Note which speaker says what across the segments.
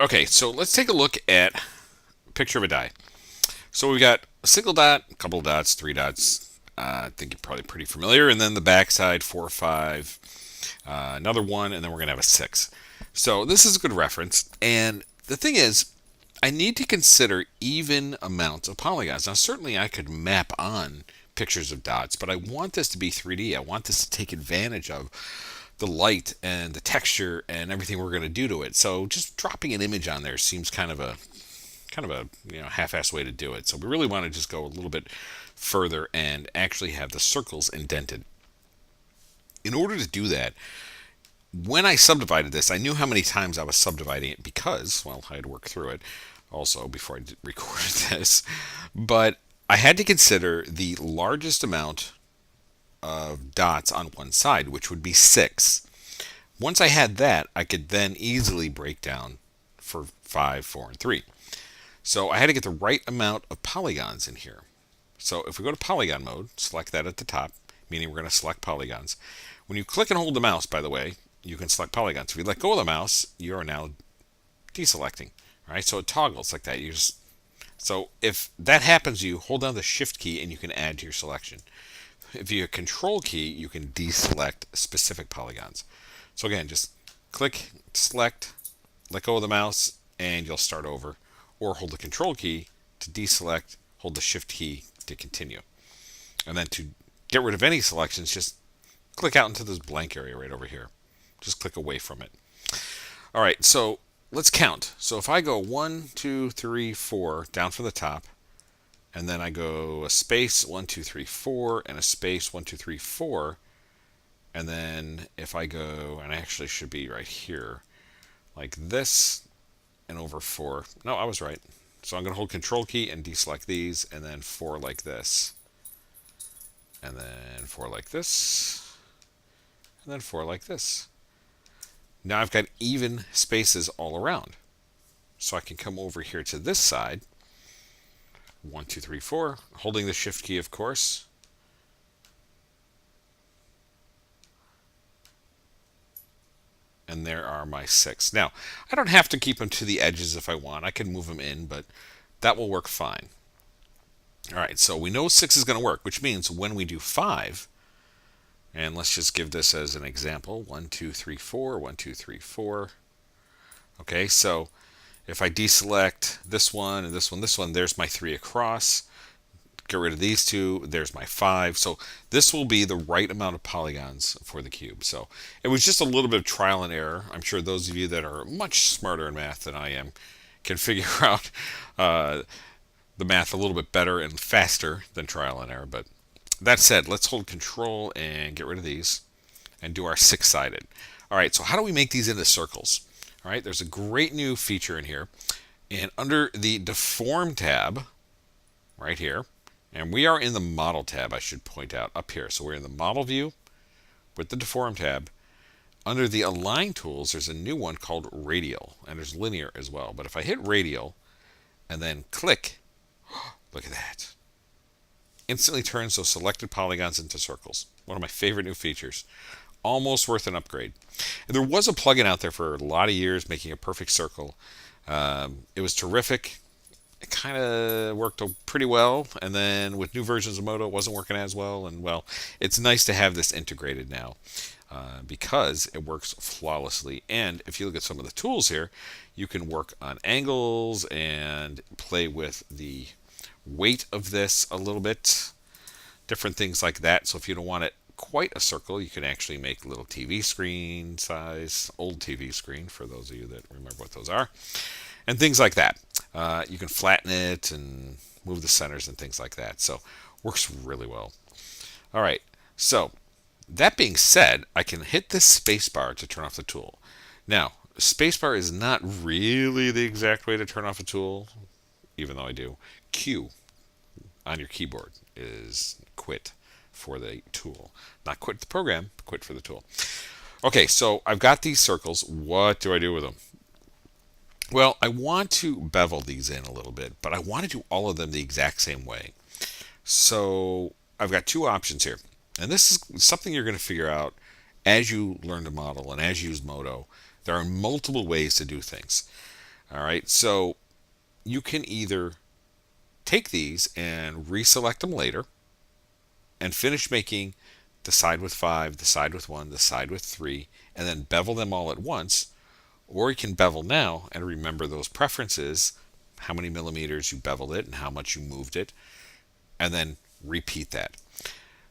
Speaker 1: Okay, so let's take a look at a picture of a die. So we've got a single dot, a couple of dots, three dots. I think you're probably pretty familiar. And then the backside, 4 or 5, another one, and then we're going to have a 6. So this is a good reference. And the thing is, I need to consider even amounts of polygons. Now, certainly I could map on pictures of dots, but I want this to be 3D. I want this to take advantage of the light and the texture and everything we're going to do to it. So just dropping an image on there seems kind of a half-assed way to do it. So we really want to just go a little bit further and actually have the circles indented. In order to do that, when I subdivided this, I knew how many times I was subdividing it because, well, I had to work through it also before I recorded this. But I had to consider the largest amount of dots on one side, which would be 6. Once I had that, I could then easily break down for 5, 4, and 3. So I had to get the right amount of polygons in here. So if we go to polygon mode, select that at the top, meaning we're going to select polygons. When you click and hold the mouse, by the way, you can select polygons. If you let go of the mouse, you are now deselecting. All right, so it toggles like that. So if that happens, you hold down the Shift key and you can add to your selection. If you hit Control key, you can deselect specific polygons. So again, just click, select, let go of the mouse, and you'll start over. Or hold the Control key to deselect, hold the Shift key to continue. And then to get rid of any selections, just click out into this blank area right over here. Just click away from it. All right, so let's count. So if I go 1, 2, 3, 4 down from the top, and then I go a space 1, 2, 3, 4, and a space 1, 2, 3, 4, and then if I go, and I actually should be right here, like this, and over 4. No, I was right. So I'm going to hold Control key and deselect these, and then 4 like this, and then 4 like this, and then 4 like this. Now I've got even spaces all around. So I can come over here to this side. 1, 2, 3, 4. Holding the Shift key, of course. And there are my 6. Now, I don't have to keep them to the edges if I want. I can move them in, but that will work fine. All right, so we know 6 is going to work, which means when we do 5, and let's just give this as an example, 1, 2, 3, 4, 1, 2, 3, 4. Okay, so if I deselect this one and this one, there's my 3 across. Get rid of these 2, there's my 5. So this will be the right amount of polygons for the cube. So it was just a little bit of trial and error. I'm sure those of you that are much smarter in math than I am can figure out the math a little bit better and faster than trial and error. But that said, let's hold Control and get rid of these and do our 6-sided. All right, so how do we make these into circles? All right, there's a great new feature in here. And under the Deform tab, right here, and we are in the Model tab, I should point out, up here. So we're in the Model view with the Deform tab. Under the Align tools, there's a new one called Radial, and there's Linear as well. But if I hit Radial and then click, look at that. Instantly turns those selected polygons into circles. One of my favorite new features. Almost worth an upgrade. And there was a plugin out there for a lot of years making a perfect circle. It was terrific. It kind of worked pretty well, and then with new versions of Moto, it wasn't working as well. And well, it's nice to have this integrated now because it works flawlessly. And if you look at some of the tools here, you can work on angles and play with the weight of this a little bit, different things like that. So if you don't want it quite a circle, you can actually make little TV screen size, old TV screen for those of you that remember what those are, and things like that. You can flatten it and move the centers and things like that. So works really well. All right. So that being said, I can hit this spacebar to turn off the tool. Now, spacebar is not really the exact way to turn off a tool, even though I do. Q on your keyboard is quit for the tool. Not quit the program, quit for the tool. Okay, so I've got these circles. What do I do with them? Well, I want to bevel these in a little bit, but I want to do all of them the exact same way. So I've got 2 options here. And this is something you're going to figure out as you learn to model and as you use Moto. There are multiple ways to do things. All right, so you can either take these and reselect them later and finish making the side with 5, the side with 1, the side with 3, and then bevel them all at once. Or you can bevel now and remember those preferences, how many millimeters you beveled it and how much you moved it, and then repeat that.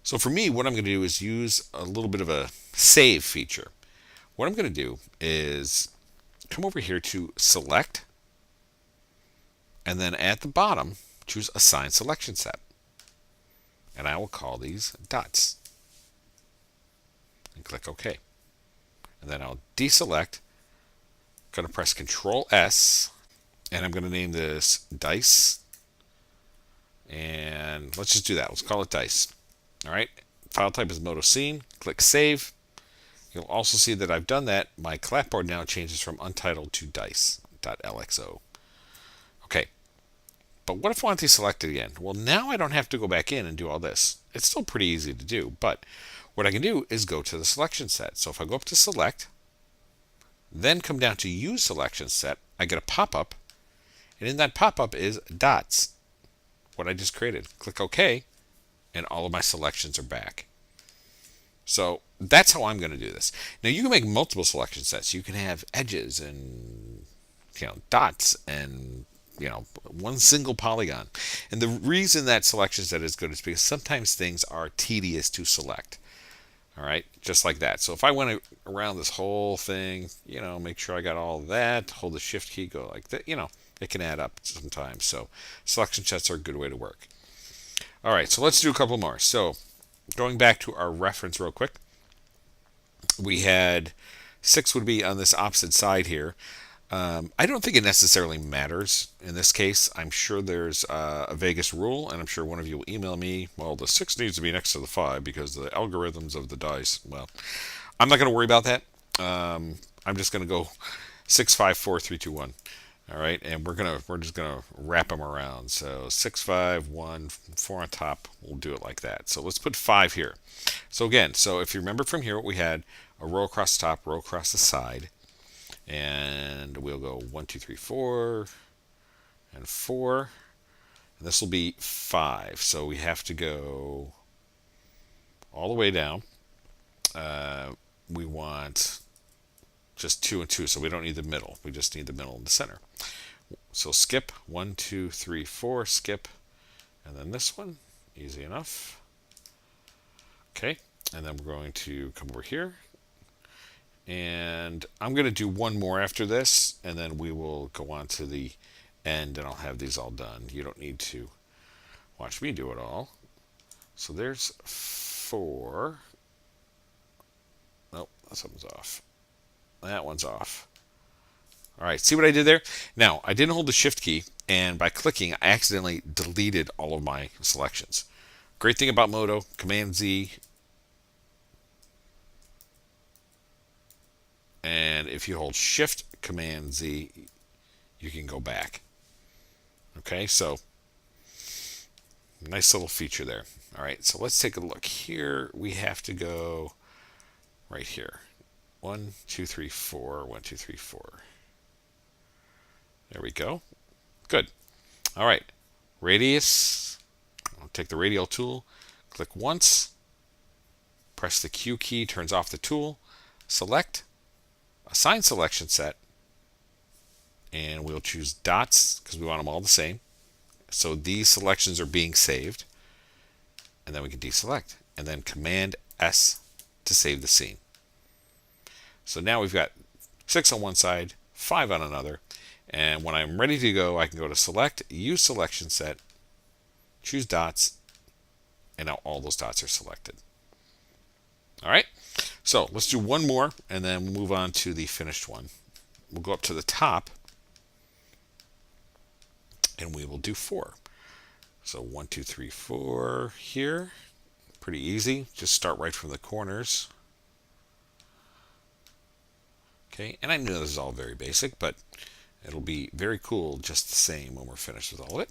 Speaker 1: So for me, what I'm going to do is use a little bit of a save feature. What I'm going to do is come over here to select, and then at the bottom, choose assign selection set. And I will call these dots. And click OK. And then I'll deselect. I'm going to press Control S, and I'm going to name this dice. And let's just do that. Let's call it dice. All right. File type is Moto Scene. Click Save. You'll also see that I've done that. My clapboard now changes from untitled to dice.lxo. Okay. But what if I want to select it again? Well, now I don't have to go back in and do all this. It's still pretty easy to do, but what I can do is go to the selection set. So if I go up to Select, then come down to Use Selection Set, I get a pop-up, and in that pop-up is dots, what I just created. Click OK, and all of my selections are back. So that's how I'm going to do this. Now you can make multiple selection sets. You can have edges and dots and one single polygon. And the reason that selection set is good is because sometimes things are tedious to select. All right, just like that. So if I went around this whole thing, make sure I got all of that, hold the shift key, go like that, it can add up sometimes. So selection sets are a good way to work. All right, so let's do a couple more. So going back to our reference real quick, we had 6 would be on this opposite side here. I don't think it necessarily matters in this case. I'm sure there's a Vegas rule, and I'm sure one of you will email me, well, the 6 needs to be next to the 5 because the algorithms of the dice. Well, I'm not going to worry about that. I'm just going to go 6, 5, 4, 3, 2, 1. All right, and we're just gonna wrap them around. So 6, 5, 1, 4 on top. We'll do it like that. So let's put 5 here. So again, if you remember from here, we had a row across the top, row across the side. And we'll go 1, 2, 3, 4, and 4. And this will be 5. So we have to go all the way down. We want just 2 and 2, so we don't need the middle. We just need the middle and the center. So skip 1, 2, 3, 4, skip. And then this one, easy enough. Okay, and then we're going to come over here. And I'm going to do one more after this, and then we will go on to the end, and I'll have these all done. You don't need to watch me do it all. So there's 4. Nope, something's off. That one's off. All right, see what I did there? Now, I didn't hold the Shift key, and by clicking, I accidentally deleted all of my selections. Great thing about Moto, Command Z. And if you hold Shift Command Z, you can go back. Okay, so nice little feature there. All right, so let's take a look here. We have to go right here. 1, 2, 3, 4. 1, 2, 3, 4. There we go. Good. All right. Radius. I'll take the radial tool. Click once. Press the Q key. Turns off the tool. Select. Assign selection set. And we'll choose dots because we want them all the same. So these selections are being saved. And then we can deselect. And then Command S to save the scene. So now we've got 6 on one side, 5 on another. And when I'm ready to go, I can go to Select, Use Selection Set, choose Dots, and now all those dots are selected. All right, so let's do one more, and then we'll move on to the finished one. We'll go up to the top, and we will do 4. So 1, 2, 3, 4 here. Pretty easy. Just start right from the corners. Okay, and I know this is all very basic, but it'll be very cool just the same when we're finished with all of it.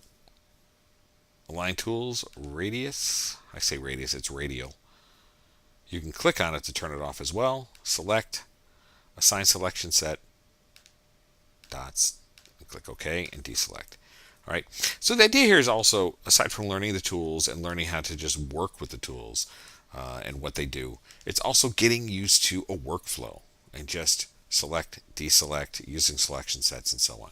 Speaker 1: Align tools, radius. I say radius, it's radial. You can click on it to turn it off as well. Select, assign selection set, dots, Click OK and deselect. All right. So the idea here is also, aside from learning the tools and learning how to just work with the tools and what they do, it's also getting used to a workflow and just select, deselect, using selection sets, and so on.